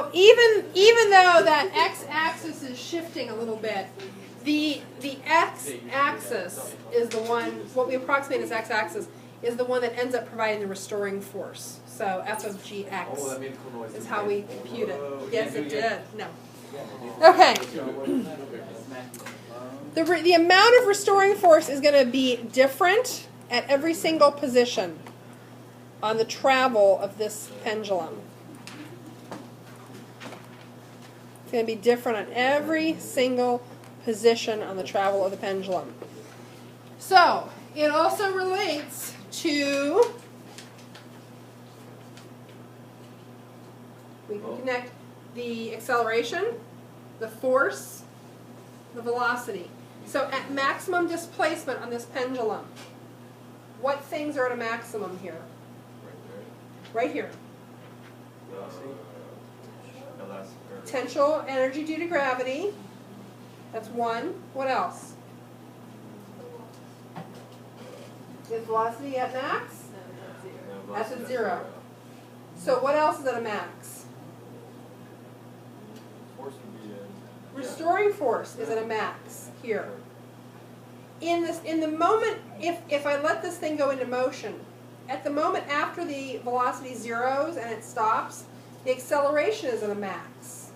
So even though that x-axis is shifting a little bit, the x-axis is the one, what we approximate as x-axis, is the one that ends up providing the restoring force. So f of gx is how we compute it. Yes, it did. No. Okay. The amount of restoring force is going to be different at every single position on the travel of this pendulum. It's going to be different on every single position on the travel of the pendulum. So, it also relates to, we can connect the acceleration, the force, the velocity. So at maximum displacement on this pendulum, what things are at a maximum here? Right here. Potential energy due to gravity. That's one. What else? Is velocity at max? That's at 0. So what else is at a max? Restoring force is at a max here. In the moment, if I let this thing go into motion, at the moment after the velocity zeros and it stops, the acceleration is at a max.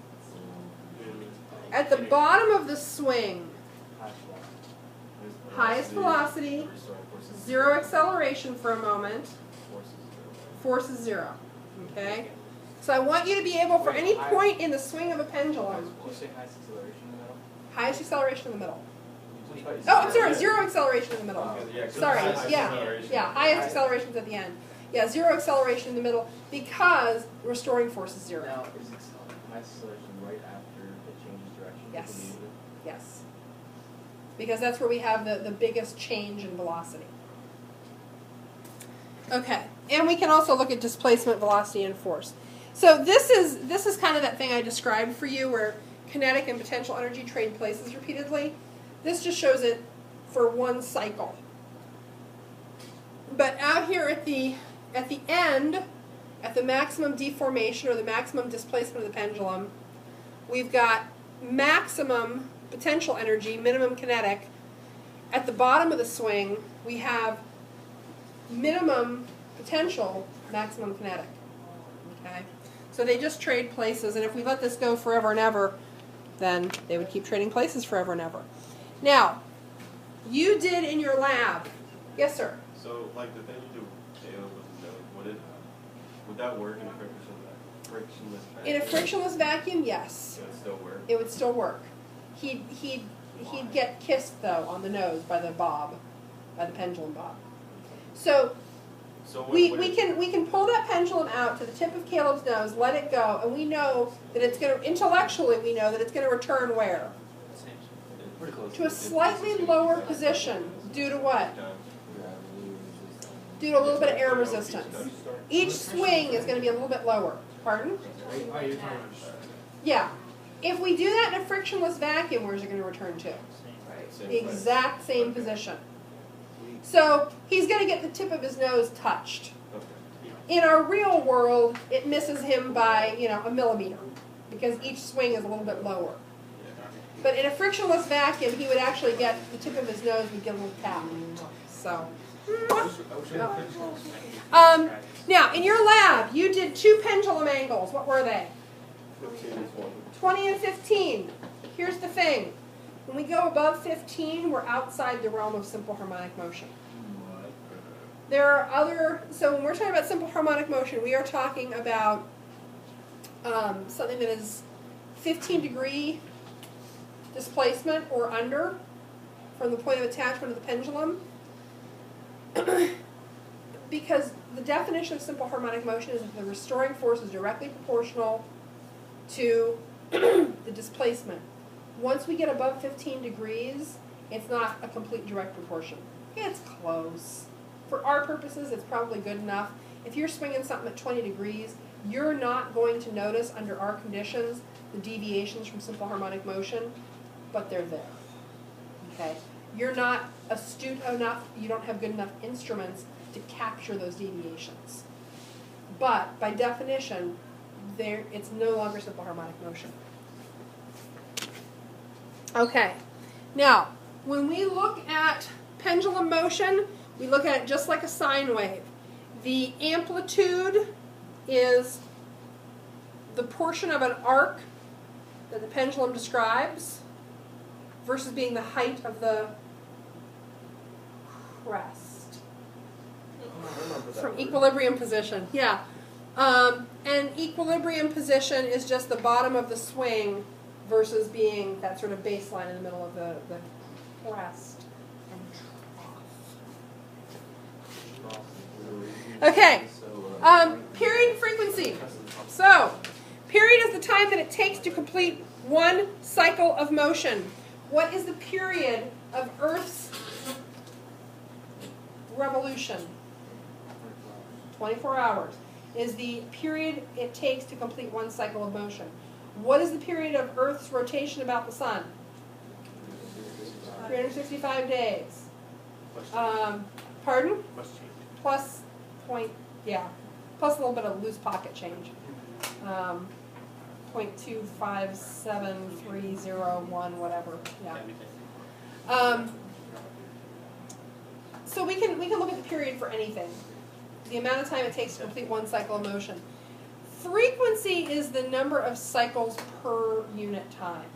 At the bottom of the swing, highest velocity, 0 acceleration for a moment, force is 0. Okay? So I want you to be able, for any point in the swing of a pendulum, highest acceleration in the middle. Oh, I'm sorry, 0 acceleration in the middle. Sorry, yeah, highest acceleration is at the end. Yeah, 0 acceleration in the middle because restoring force is 0. Now, is highest acceleration right after it changes direction? Yes. Yes. Because that's where we have the biggest change in velocity. Okay, and we can also look at displacement, velocity, and force. So this is kind of that thing I described for you where kinetic and potential energy trade places repeatedly. This just shows it for one cycle. But out here at the end, at the maximum deformation or the maximum displacement of the pendulum, we've got maximum potential energy, minimum kinetic. At the bottom of the swing, we have minimum potential, maximum kinetic. Okay? So they just trade places, and if we let this go forever and ever, then they would keep trading places forever and ever. Now, you did in your lab. Yes, sir? So, like the thing you do would that work in a frictionless vacuum? In a frictionless vacuum, yes. It would still work? It would still work. He'd get kissed, though, on the nose by the bob, by the pendulum bob. So we can pull that pendulum out to the tip of Caleb's nose, let it go, and we know that it's going to, intellectually we know that it's going to return where? To a slightly lower position. Due to what? Due to a little bit of air resistance. Each swing is going to be a little bit lower. Pardon? Yeah. If we do that in a frictionless vacuum, where's it going to return to? The exact same position. So he's going to get the tip of his nose touched. In our real world, it misses him by, a millimeter because each swing is a little bit lower. But in a frictionless vacuum, he would actually get the tip of his nose would get a little tap. So. Now, in your lab, you did 2 pendulum angles. What were they? 20 and 15. Here's the thing. When we go above 15, we're outside the realm of simple harmonic motion. There are other, so when we're talking about simple harmonic motion, we are talking about something that is 15-degree displacement or under from the point of attachment of the pendulum. Because the definition of simple harmonic motion is that the restoring force is directly proportional to the displacement. Once we get above 15 degrees, it's not a complete direct proportion. It's close. For our purposes, it's probably good enough. If you're swinging something at 20 degrees, you're not going to notice under our conditions the deviations from simple harmonic motion, but they're there. Okay? You're not astute enough, you don't have good enough instruments to capture those deviations. But by definition, it's no longer simple harmonic motion. Okay, now when we look at pendulum motion, we look at it just like a sine wave. The amplitude is the portion of an arc that the pendulum describes versus being the height of the crest from equilibrium position. Yeah. And equilibrium position is just the bottom of the swing versus being that sort of baseline in the middle of the crest and trough. Okay. Period and frequency. So, period is the time that it takes to complete one cycle of motion. What is the period of Earth's revolution? 24 hours is the period it takes to complete one cycle of motion. What is the period of Earth's rotation about the sun? 365 days. Pardon? Plus point, yeah, plus a little bit of loose pocket change. 0.257301, whatever. Yeah. So we can look at the period for anything. The amount of time it takes to complete one cycle of motion. Frequency is the number of cycles per unit time.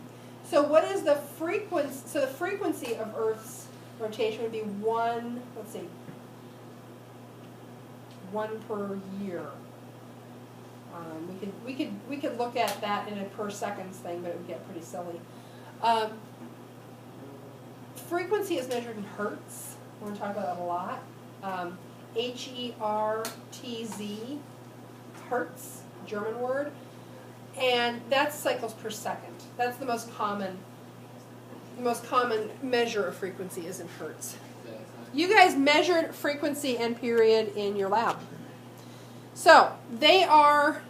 So what is the frequency? So the frequency of Earth's rotation would be one. Let's see. 1 per year. We could look at that in a per seconds thing, but it would get pretty silly. Frequency is measured in hertz. We're going to talk about that a lot. Hertz, hertz, German word, and that's cycles per second. That's the most common measure of frequency is in hertz. You guys measured frequency and period in your lab. So they are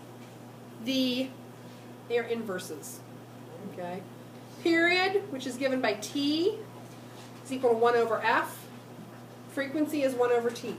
inverses. Okay. Period, which is given by T, is equal to 1 over F. Frequency is 1 over T.